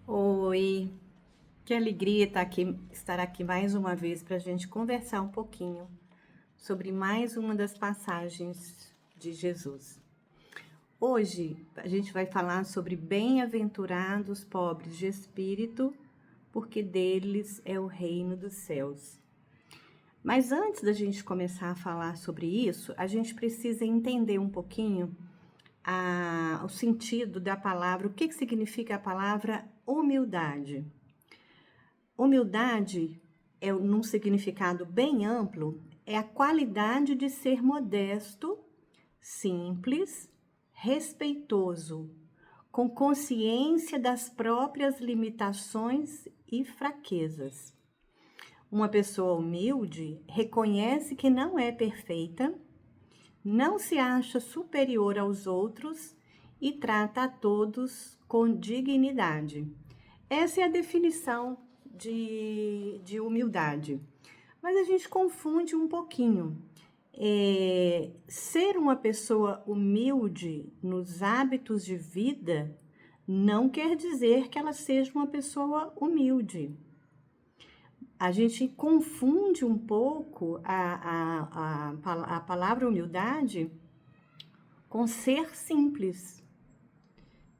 Oi, que alegria estar aqui mais uma vez para a gente conversar um pouquinho sobre mais uma das passagens de Jesus. Hoje a gente vai falar sobre bem-aventurados pobres de espírito, porque deles é o reino dos céus. Mas antes da gente começar a falar sobre isso, a gente precisa entender um pouquinho o sentido da palavra, o que significa a palavra humildade. Humildade, num significado bem amplo, é a qualidade de ser modesto, simples, respeitoso, com consciência das próprias limitações e fraquezas. Uma pessoa humilde reconhece que não é perfeita, não se acha superior aos outros e trata a todos com dignidade. Essa é a definição de humildade. Mas a gente confunde um pouquinho. Ser uma pessoa humilde nos hábitos de vida não quer dizer que ela seja uma pessoa humilde. A gente confunde um pouco a palavra humildade com ser simples,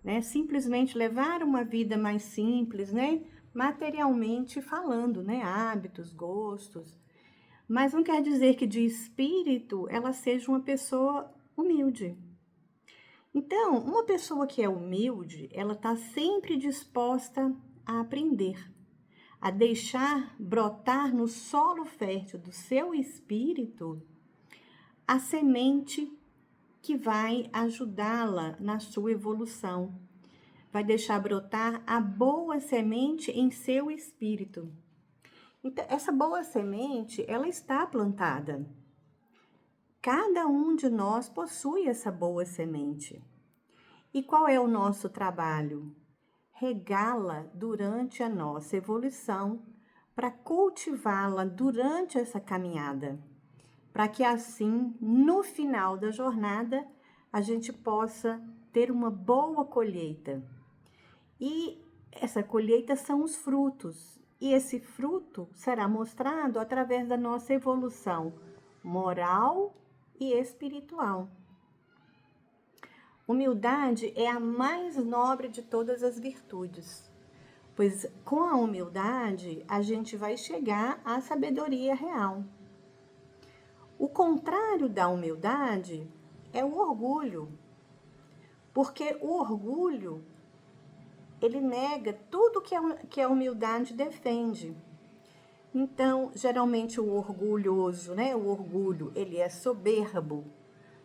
né? Simplesmente levar uma vida mais simples, né? Materialmente falando, né? Hábitos, gostos. Mas não quer dizer que de espírito ela seja uma pessoa humilde. Então, uma pessoa que é humilde, ela está sempre disposta a aprender, a deixar brotar no solo fértil do seu espírito a semente que vai ajudá-la na sua evolução. Vai deixar brotar a boa semente em seu espírito. Então, essa boa semente, ela está plantada. Cada um de nós possui essa boa semente. E qual é o nosso trabalho? Regá-la durante a nossa evolução, para cultivá-la durante essa caminhada, para que assim, no final da jornada, a gente possa ter uma boa colheita. E essa colheita são os frutos. E esse fruto será mostrado através da nossa evolução moral e espiritual. Humildade é a mais nobre de todas as virtudes, pois com a humildade a gente vai chegar à sabedoria real. O contrário da humildade é o orgulho, porque o orgulho ele nega tudo que a humildade defende. Então, geralmente o orgulhoso, né? O orgulho, ele é soberbo,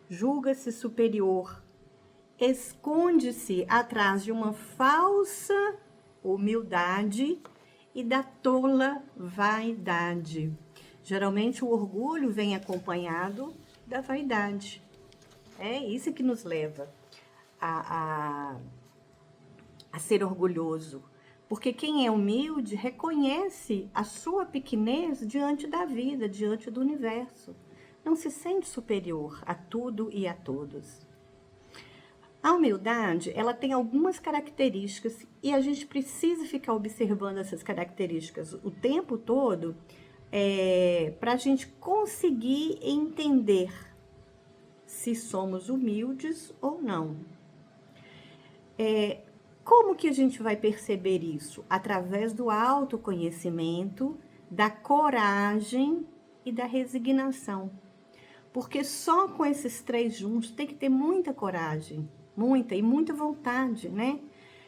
julga-se superior, esconde-se atrás de uma falsa humildade e da tola vaidade. Geralmente o orgulho vem acompanhado da vaidade. É isso que nos leva a ser orgulhoso. Porque quem é humilde reconhece a sua pequenez diante da vida, diante do universo. Não se sente superior a tudo e a todos. A humildade, ela tem algumas características e a gente precisa ficar observando essas características o tempo todo para a gente conseguir entender se somos humildes ou não. Como que a gente vai perceber isso? Através do autoconhecimento, da coragem e da resignação. Porque só com esses três juntos tem que ter muita coragem, muita vontade, né?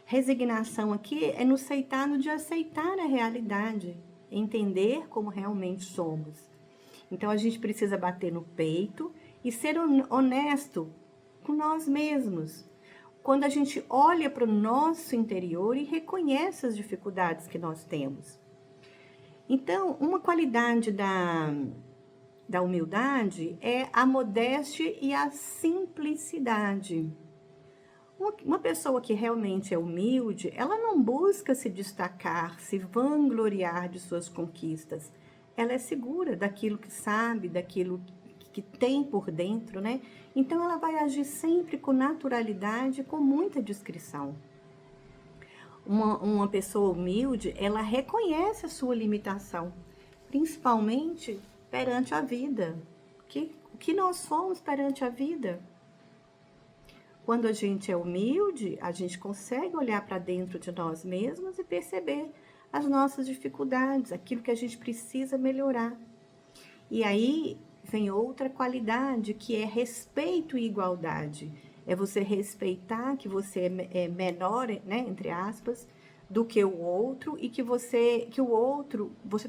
Resignação aqui é no de aceitar a realidade, entender como realmente somos. Então a gente precisa bater no peito e ser honesto com nós mesmos. Quando a gente olha para o nosso interior e reconhece as dificuldades que nós temos. Então, uma qualidade da humildade é a modéstia e a simplicidade. Uma pessoa que realmente é humilde, ela não busca se destacar, se vangloriar de suas conquistas. Ela é segura daquilo que sabe, daquilo que tem por dentro, né? Então, ela vai agir sempre com naturalidade, com muita discrição. Uma pessoa humilde, ela reconhece a sua limitação, principalmente perante a vida. O que nós somos perante a vida? Quando a gente é humilde, a gente consegue olhar para dentro de nós mesmos e perceber as nossas dificuldades, aquilo que a gente precisa melhorar. E aí vem outra qualidade, que é respeito e igualdade. É você respeitar que você é menor, né, entre aspas, do que o outro, e que você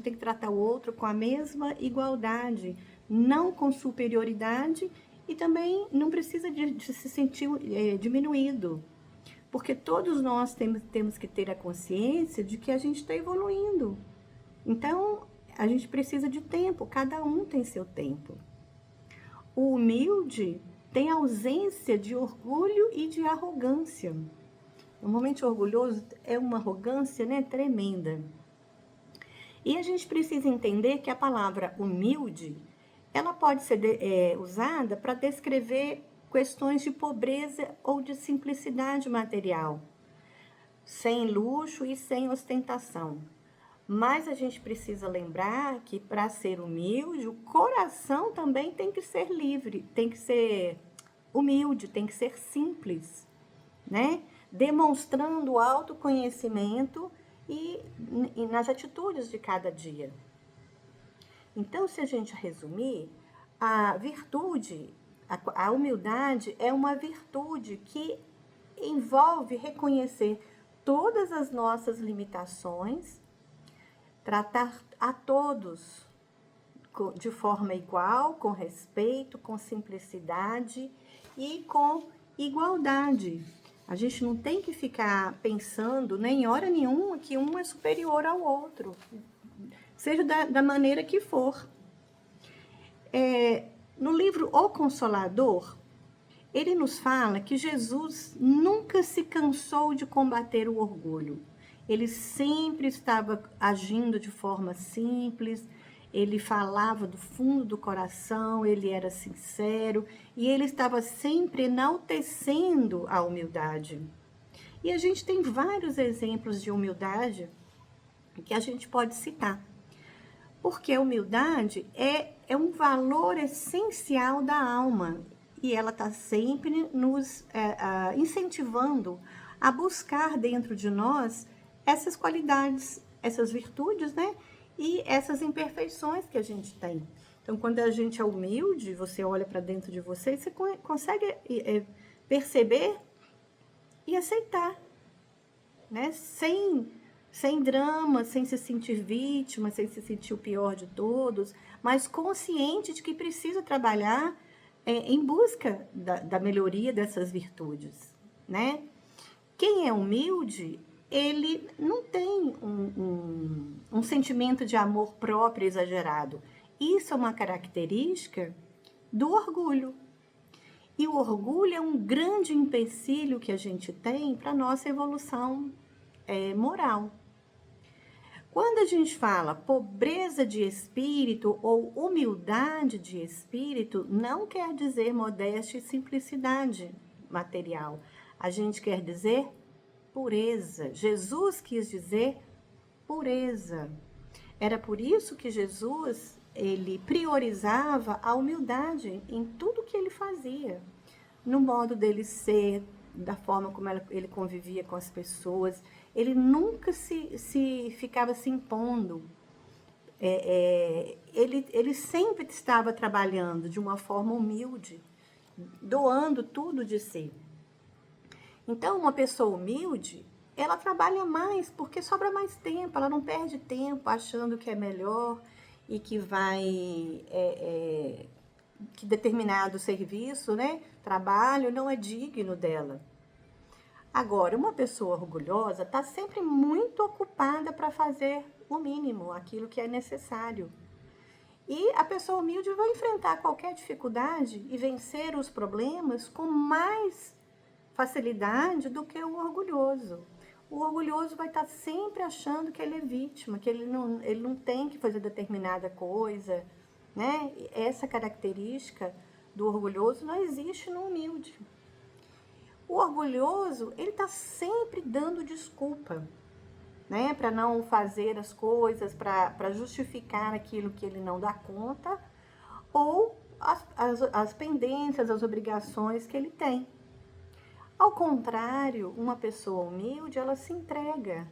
tem que tratar o outro com a mesma igualdade, não com superioridade, e também não precisa de se sentir diminuído. Porque todos nós temos que ter a consciência de que a gente está evoluindo. Então, a gente precisa de tempo, cada um tem seu tempo. O humilde tem ausência de orgulho e de arrogância. Normalmente, orgulhoso é uma arrogância, né, tremenda. E a gente precisa entender que a palavra humilde, ela pode ser usada para descrever questões de pobreza ou de simplicidade material, sem luxo e sem ostentação. Mas a gente precisa lembrar que para ser humilde, o coração também tem que ser livre, tem que ser humilde, tem que ser simples, né? Demonstrando autoconhecimento e nas atitudes de cada dia. Então, se a gente resumir, a virtude, a humildade é uma virtude que envolve reconhecer todas as nossas limitações, tratar a todos de forma igual, com respeito, com simplicidade e com igualdade. A gente não tem que ficar pensando, nem em hora nenhuma, que um é superior ao outro, seja da maneira que for. No livro O Consolador, ele nos fala que Jesus nunca se cansou de combater o orgulho. Ele sempre estava agindo de forma simples, ele falava do fundo do coração, ele era sincero e ele estava sempre enaltecendo a humildade. E a gente tem vários exemplos de humildade que a gente pode citar. Porque a humildade é um valor essencial da alma e ela está sempre nos incentivando a buscar dentro de nós essas qualidades, essas virtudes, né? E essas imperfeições que a gente tem. Então, quando a gente é humilde, você olha para dentro de você e você consegue perceber e aceitar, né? Sem drama, sem se sentir vítima, sem se sentir o pior de todos, mas consciente de que precisa trabalhar em busca da melhoria dessas virtudes, né? Quem é humilde, ele não tem um sentimento de amor próprio exagerado. Isso é uma característica do orgulho. E o orgulho é um grande empecilho que a gente tem para a nossa evolução moral. Quando a gente fala pobreza de espírito ou humildade de espírito, não quer dizer modéstia e simplicidade material. A gente quer dizer pureza. Jesus quis dizer pureza. Era por isso que Jesus, ele priorizava a humildade em tudo que ele fazia. No modo dele ser, da forma como ele convivia com as pessoas. Ele nunca se ficava se impondo. Ele sempre estava trabalhando de uma forma humilde, doando tudo de si. Então, uma pessoa humilde, ela trabalha mais porque sobra mais tempo, ela não perde tempo achando que é melhor e que que determinado serviço, né, trabalho não é digno dela. Agora, uma pessoa orgulhosa está sempre muito ocupada para fazer o mínimo, aquilo que é necessário. E a pessoa humilde vai enfrentar qualquer dificuldade e vencer os problemas com mais facilidade do que o orgulhoso. O orgulhoso vai estar sempre achando que ele é vítima, que ele não tem que fazer determinada coisa, né? Essa característica do orgulhoso não existe no humilde. O orgulhoso, ele está sempre dando desculpa, né? Para não fazer as coisas, para justificar aquilo que ele não dá conta, ou as pendências, as obrigações que ele tem. Ao contrário, uma pessoa humilde, ela se entrega,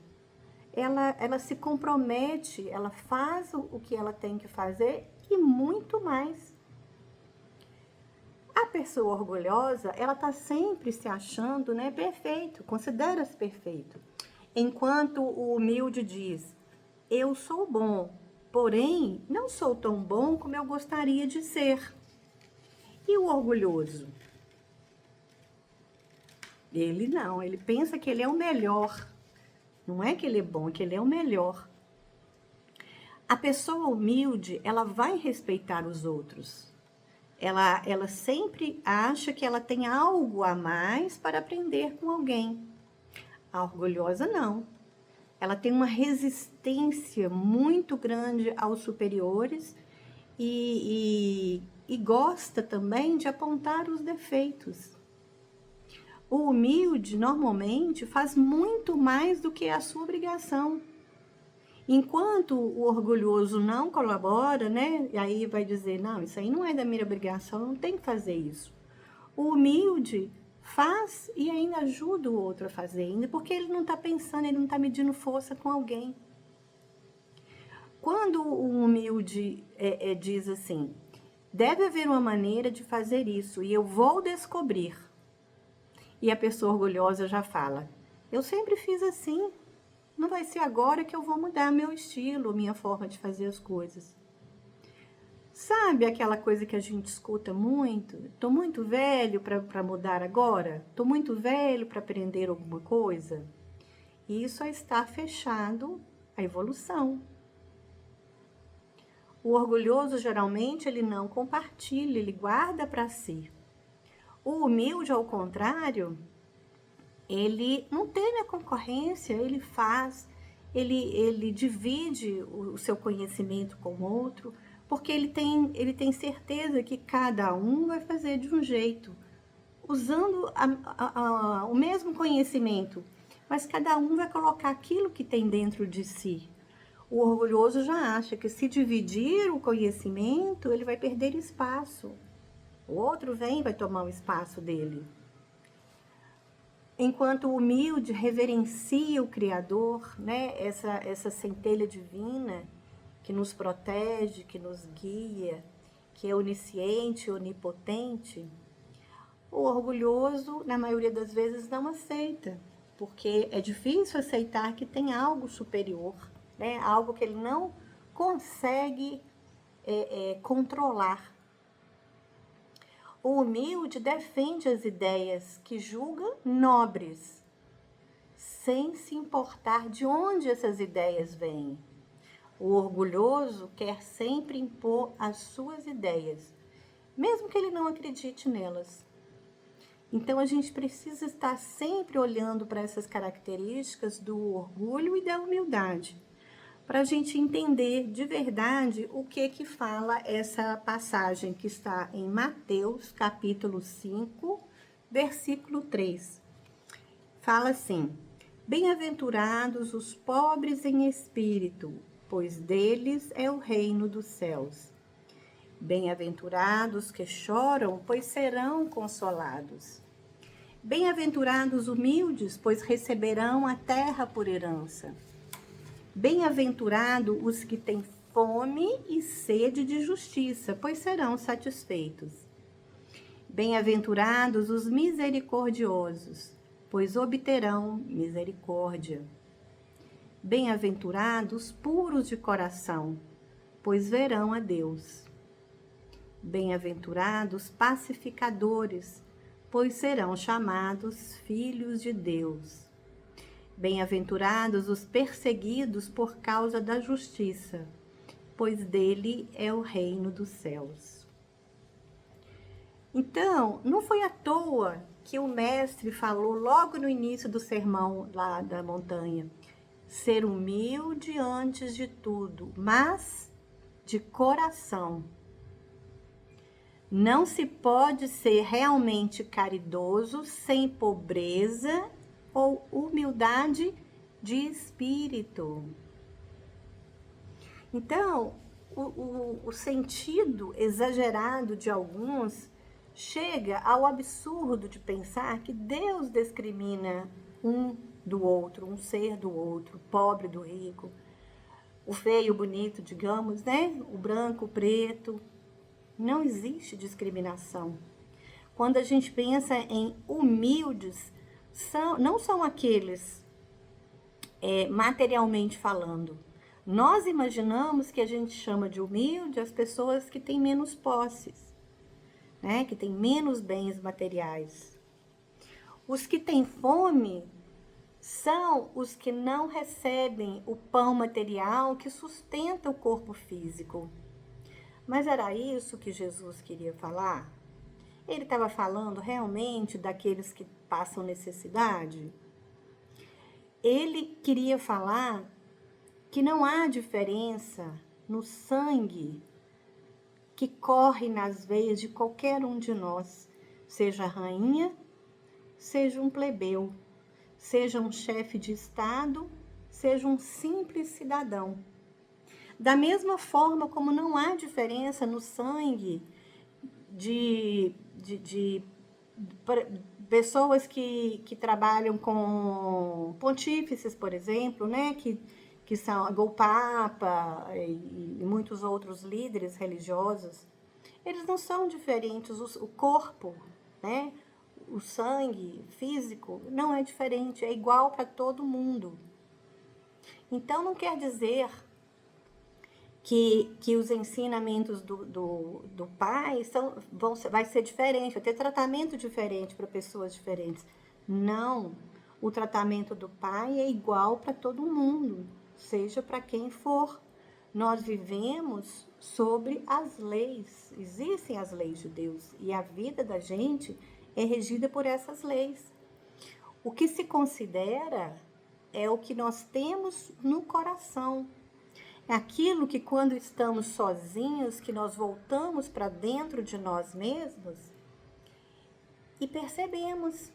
ela se compromete, ela faz o que ela tem que fazer e muito mais. A pessoa orgulhosa, ela está sempre se achando, né, perfeito, considera-se perfeito. Enquanto o humilde diz, eu sou bom, porém não sou tão bom como eu gostaria de ser. E o orgulhoso? Ele não, ele pensa que ele é o melhor. Não é que ele é bom, é que ele é o melhor. A pessoa humilde, ela vai respeitar os outros. Ela sempre acha que ela tem algo a mais para aprender com alguém. A orgulhosa não. Ela tem uma resistência muito grande aos superiores e gosta também de apontar os defeitos. O humilde, normalmente, faz muito mais do que a sua obrigação. Enquanto o orgulhoso não colabora, né? E aí vai dizer, não, isso aí não é da minha obrigação, eu não tenho que fazer isso. O humilde faz e ainda ajuda o outro a fazer, ainda porque ele não está pensando, ele não está medindo força com alguém. Quando o humilde diz assim, deve haver uma maneira de fazer isso e eu vou descobrir. E a pessoa orgulhosa já fala, eu sempre fiz assim, não vai ser agora que eu vou mudar meu estilo, minha forma de fazer as coisas. Sabe aquela coisa que a gente escuta muito? Estou muito velho para mudar agora? Estou muito velho para aprender alguma coisa? Isso está fechado à evolução. O orgulhoso, geralmente, ele não compartilha, ele guarda para si. O humilde, ao contrário, ele não teme a concorrência, ele faz, ele divide o seu conhecimento com o outro, porque ele tem certeza que cada um vai fazer de um jeito, usando o mesmo conhecimento, mas cada um vai colocar aquilo que tem dentro de si. O orgulhoso já acha que se dividir o conhecimento, ele vai perder espaço. O outro vai tomar o espaço dele. Enquanto o humilde reverencia o Criador, né? Essa centelha divina que nos protege, que nos guia, que é onisciente, onipotente, o orgulhoso, na maioria das vezes, não aceita, porque é difícil aceitar que tem algo superior, né? Algo que ele não consegue controlar. O humilde defende as ideias que julga nobres, sem se importar de onde essas ideias vêm. O orgulhoso quer sempre impor as suas ideias, mesmo que ele não acredite nelas. Então, a gente precisa estar sempre olhando para essas características do orgulho e da humildade, para a gente entender de verdade o que fala essa passagem que está em Mateus, capítulo 5, versículo 3. Fala assim, bem-aventurados os pobres em espírito, pois deles é o reino dos céus. Bem-aventurados que choram, pois serão consolados. Bem-aventurados humildes, pois receberão a terra por herança. Bem-aventurados os que têm fome e sede de justiça, pois serão satisfeitos. Bem-aventurados os misericordiosos, pois obterão misericórdia. Bem-aventurados puros de coração, pois verão a Deus. Bem-aventurados pacificadores, pois serão chamados filhos de Deus. Bem-aventurados os perseguidos por causa da justiça, pois dele é o reino dos céus. Então, não foi à toa que o mestre falou logo no início do sermão lá da montanha, ser humilde antes de tudo, mas de coração. Não se pode ser realmente caridoso sem pobreza ou humildade de espírito. Então, o sentido exagerado de alguns chega ao absurdo de pensar que Deus discrimina um do outro, um ser do outro, o pobre do rico, o feio, o bonito, digamos, né? O branco, o preto. Não existe discriminação. Quando a gente pensa em humildes, não são aqueles, materialmente falando. Nós imaginamos que a gente chama de humilde as pessoas que têm menos posses, né? Que têm menos bens materiais. Os que têm fome são os que não recebem o pão material que sustenta o corpo físico. Mas era isso que Jesus queria falar? Ele estava falando realmente daqueles que passam necessidade? Ele queria falar que não há diferença no sangue que corre nas veias de qualquer um de nós, seja rainha, seja um plebeu, seja um chefe de Estado, seja um simples cidadão. Da mesma forma como não há diferença no sangue de pessoas que trabalham com pontífices, por exemplo, né? Que são o Papa e muitos outros líderes religiosos. Eles não são diferentes, o corpo, né? O sangue físico não é diferente, é igual para todo mundo. Então, não quer dizer que os ensinamentos do Pai vai ser diferente, vai ter tratamento diferente para pessoas diferentes. Não, o tratamento do Pai é igual para todo mundo, seja para quem for. Nós vivemos sobre as leis, existem as leis de Deus e a vida da gente é regida por essas leis. O que se considera é o que nós temos no coração. É aquilo que quando estamos sozinhos, que nós voltamos para dentro de nós mesmos e percebemos.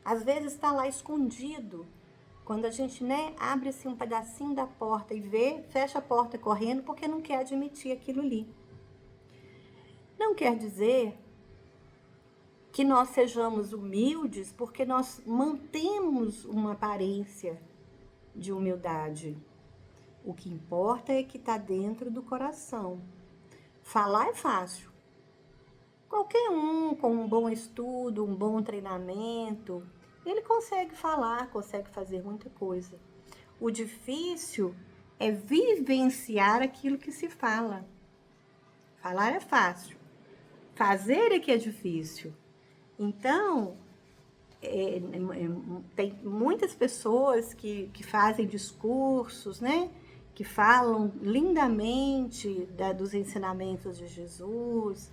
Às vezes está lá escondido. Quando a gente, né, abre assim um pedacinho da porta e vê, fecha a porta correndo porque não quer admitir aquilo ali. Não quer dizer que nós sejamos humildes porque nós mantemos uma aparência de humildade. O que importa é que está dentro do coração. Falar é fácil. Qualquer um com um bom estudo, um bom treinamento, ele consegue falar, consegue fazer muita coisa. O difícil é vivenciar aquilo que se fala. Falar é fácil. Fazer é que é difícil. Então, tem muitas pessoas que fazem discursos, né? Que falam lindamente dos ensinamentos de Jesus,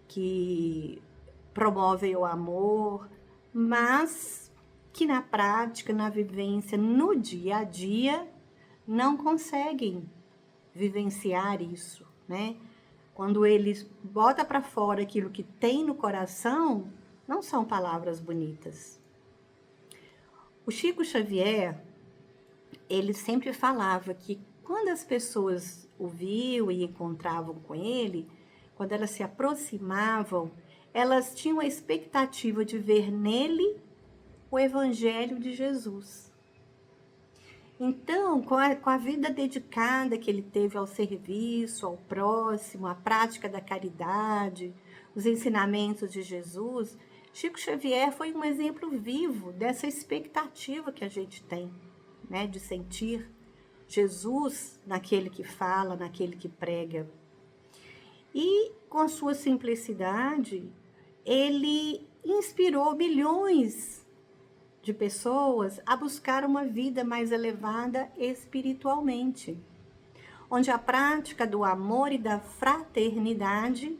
que promovem o amor, mas que na prática, na vivência, no dia a dia, não conseguem vivenciar isso, né? Quando eles botam para fora aquilo que tem no coração, não são palavras bonitas. O Chico Xavier, ele sempre falava que quando as pessoas o viam e encontravam com ele, quando elas se aproximavam, elas tinham a expectativa de ver nele o Evangelho de Jesus. Então, com a vida dedicada que ele teve ao serviço, ao próximo, à prática da caridade, os ensinamentos de Jesus, Chico Xavier foi um exemplo vivo dessa expectativa que a gente tem, né, de sentir Jesus naquele que fala, naquele que prega. E com a sua simplicidade, ele inspirou milhões de pessoas a buscar uma vida mais elevada espiritualmente, onde a prática do amor e da fraternidade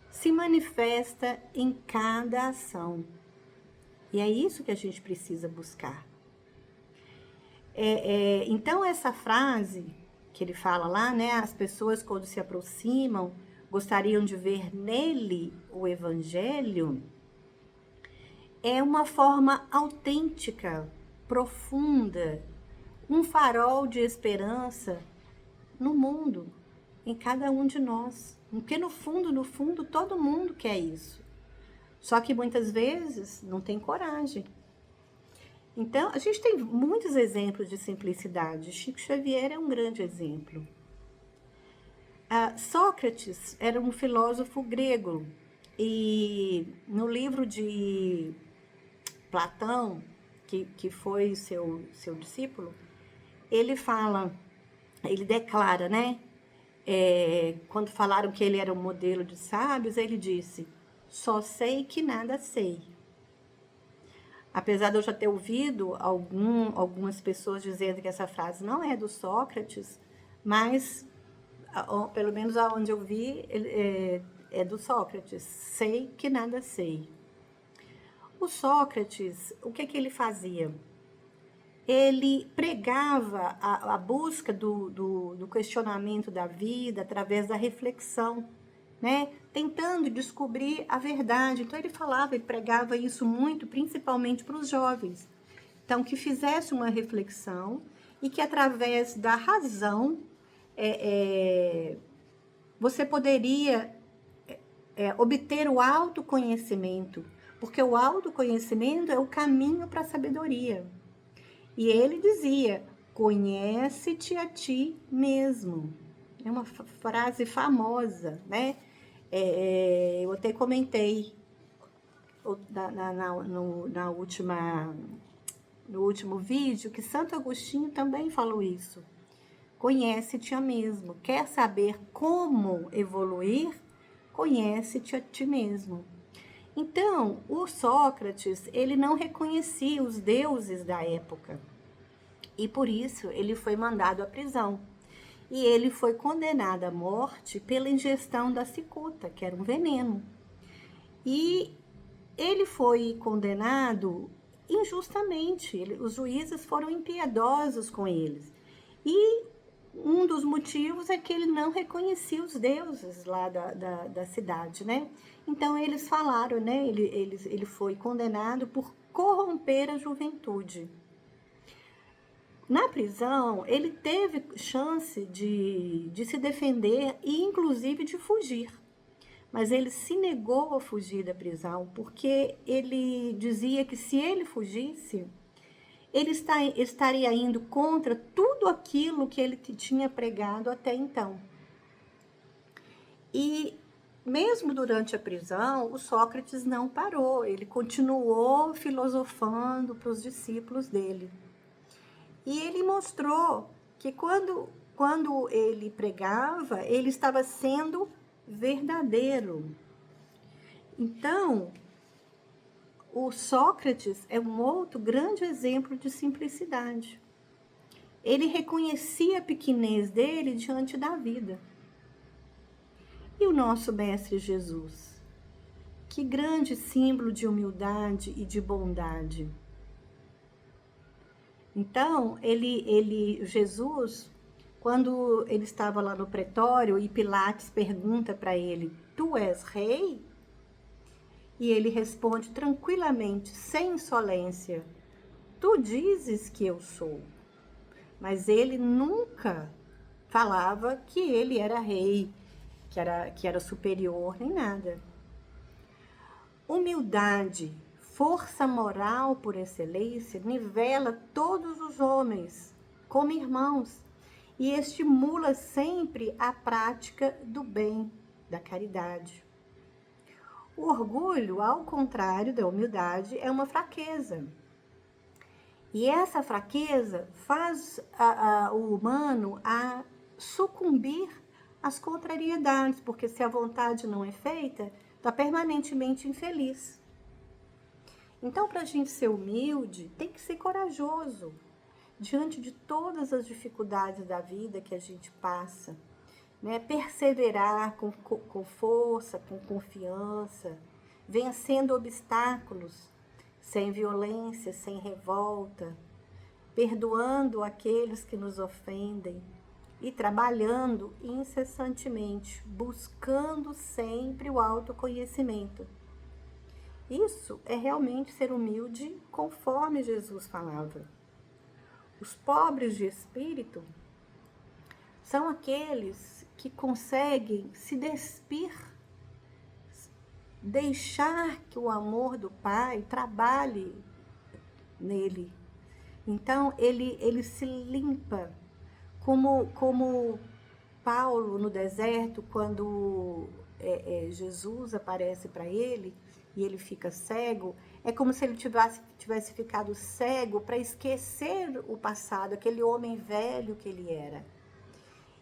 se manifesta em cada ação. E é isso que a gente precisa buscar. Então, essa frase que ele fala lá, né? As pessoas, quando se aproximam, gostariam de ver nele o Evangelho, é uma forma autêntica, profunda, um farol de esperança no mundo, em cada um de nós. Porque no fundo, todo mundo quer isso. Só que muitas vezes não tem coragem. Então, a gente tem muitos exemplos de simplicidade. Chico Xavier é um grande exemplo. Sócrates era um filósofo grego e no livro de Platão, que foi seu discípulo, ele fala, ele declara, né? Quando falaram que ele era um modelo de sábios, ele disse: só sei que nada sei. Apesar de eu já ter ouvido algumas pessoas dizendo que essa frase não é do Sócrates, mas pelo menos aonde eu vi, é do Sócrates. Sei que nada sei. O Sócrates, o que ele fazia? Ele pregava a busca do questionamento da vida através da reflexão, né? Tentando descobrir a verdade. Então, ele falava e pregava isso muito, principalmente para os jovens. Então, que fizesse uma reflexão e que através da razão você poderia obter o autoconhecimento, porque o autoconhecimento é o caminho para a sabedoria. E ele dizia: conhece-te a ti mesmo. É uma frase famosa, né? Eu até comentei no último vídeo que Santo Agostinho também falou isso. Conhece-te a mesmo. Quer saber como evoluir? Conhece-te a ti mesmo. Então, o Sócrates, ele não reconhecia os deuses da época. E por isso ele foi mandado à prisão. E ele foi condenado à morte pela ingestão da cicuta, que era um veneno. E ele foi condenado injustamente. Os juízes foram impiedosos com eles. E um dos motivos é que ele não reconhecia os deuses lá da cidade, né? Então, eles falaram, né? Ele foi condenado por corromper a juventude. Na prisão, ele teve chance de se defender e, inclusive, de fugir. Mas ele se negou a fugir da prisão, porque ele dizia que se ele fugisse, ele estaria indo contra tudo aquilo que ele tinha pregado até então. E mesmo durante a prisão, o Sócrates não parou, ele continuou filosofando para os discípulos dele. E ele mostrou que quando ele pregava, ele estava sendo verdadeiro. Então, o Sócrates é um outro grande exemplo de simplicidade. Ele reconhecia a pequenez dele diante da vida. E o nosso Mestre Jesus? Que grande símbolo de humildade e de bondade. Então, Jesus, quando ele estava lá no pretório e Pilatos pergunta para ele: tu és rei? E ele responde tranquilamente, sem insolência: tu dizes que eu sou. Mas ele nunca falava que ele era rei, que era superior, nem nada. Humildade, força moral por excelência, nivela todos os homens como irmãos e estimula sempre a prática do bem, da caridade. O orgulho, ao contrário da humildade, é uma fraqueza. E essa fraqueza faz o humano a sucumbir às contrariedades, porque se a vontade não é feita, está permanentemente infeliz. Então, para a gente ser humilde, tem que ser corajoso diante de todas as dificuldades da vida que a gente passa, né? Perseverar com força, com confiança, vencendo obstáculos, sem violência, sem revolta, perdoando aqueles que nos ofendem, e trabalhando incessantemente, buscando sempre o autoconhecimento. Isso é realmente ser humilde, conforme Jesus falava. Os pobres de espírito são aqueles que conseguem se despir, deixar que o amor do Pai trabalhe nele. Então, ele se limpa, como Paulo no deserto, quando Jesus aparece para ele e ele fica cego, é como se ele tivesse ficado cego para esquecer o passado, aquele homem velho que ele era.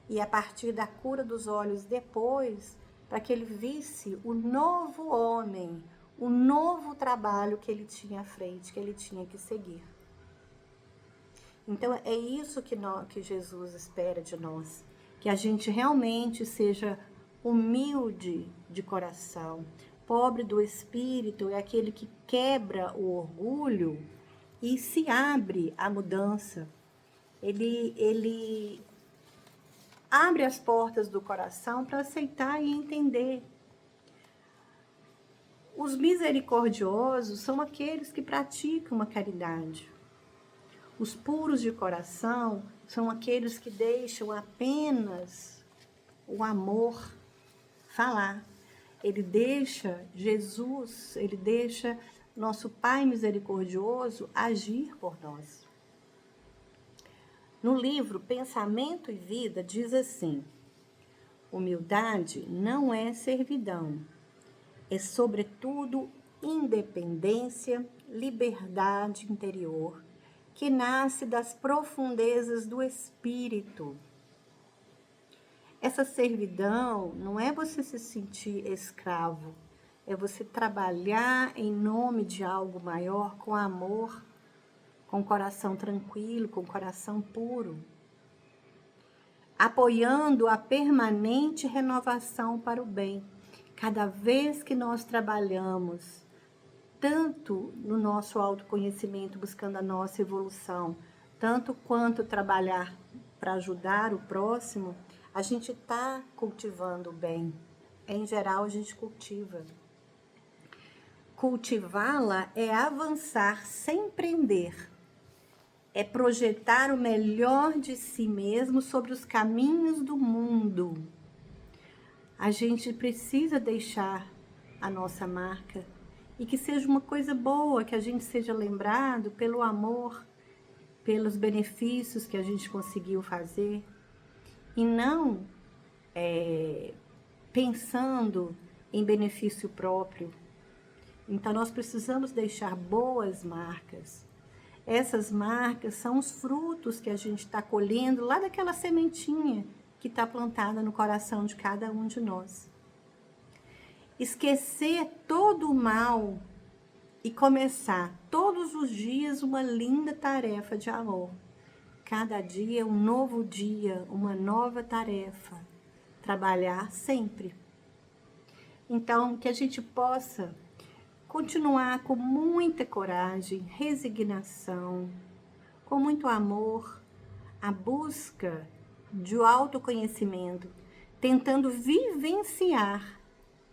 E a partir da cura dos olhos depois, para que ele visse o novo homem, o novo trabalho que ele tinha à frente, que ele tinha que seguir. Então, é isso que Jesus espera de nós, que a gente realmente seja humilde de coração. Pobre do espírito é aquele que quebra o orgulho e se abre à mudança. Ele abre as portas do coração para aceitar e entender. Os misericordiosos são aqueles que praticam a caridade. Os puros de coração são aqueles que deixam apenas o amor falar. Ele deixa Jesus, ele deixa nosso Pai misericordioso agir por nós. No livro Pensamento e Vida diz assim: humildade não é servidão, é sobretudo independência, liberdade interior, que nasce das profundezas do espírito. Essa servidão não é você se sentir escravo, é você trabalhar em nome de algo maior com amor, com coração tranquilo, com coração puro, apoiando a permanente renovação para o bem. Cada vez que nós trabalhamos tanto no nosso autoconhecimento, buscando a nossa evolução, tanto quanto trabalhar para ajudar o próximo, a gente está cultivando o bem. Em geral, a gente cultiva. Cultivá-la é avançar sem prender, é projetar o melhor de si mesmo sobre os caminhos do mundo. A gente precisa deixar a nossa marca e que seja uma coisa boa, que a gente seja lembrado pelo amor, pelos benefícios que a gente conseguiu fazer, e não pensando em benefício próprio. Então, nós precisamos deixar boas marcas. Essas marcas são os frutos que a gente está colhendo lá daquela sementinha que está plantada no coração de cada um de nós. Esquecer todo o mal e começar todos os dias uma linda tarefa de amor. Cada dia um novo dia, uma nova tarefa. Trabalhar sempre. Então, que a gente possa continuar com muita coragem, resignação, com muito amor, a busca de autoconhecimento, tentando vivenciar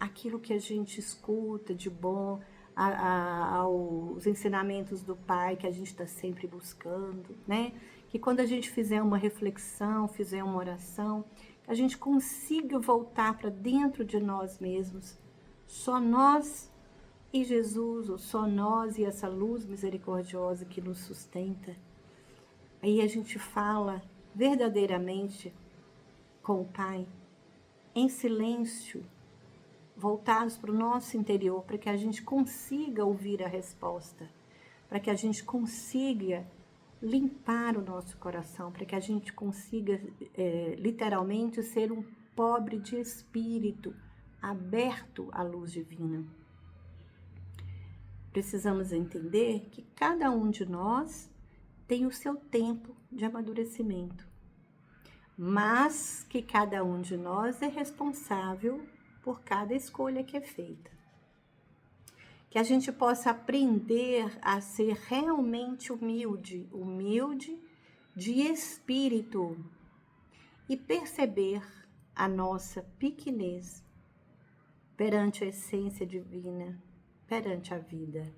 aquilo que a gente escuta de bom, aos ensinamentos do Pai que a gente está sempre buscando, né? Que quando a gente fizer uma reflexão, fizer uma oração, a gente consiga voltar para dentro de nós mesmos. Só nós e Jesus, ou só nós e essa luz misericordiosa que nos sustenta. Aí a gente fala verdadeiramente com o Pai, em silêncio, voltados para o nosso interior, para que a gente consiga ouvir a resposta, para que a gente consiga limpar o nosso coração, para que a gente consiga literalmente ser um pobre de espírito, aberto à luz divina. Precisamos entender que cada um de nós tem o seu tempo de amadurecimento, mas que cada um de nós é responsável por cada escolha que é feita. Que a gente possa aprender a ser realmente humilde de espírito e perceber a nossa pequenez perante a essência divina, perante a vida.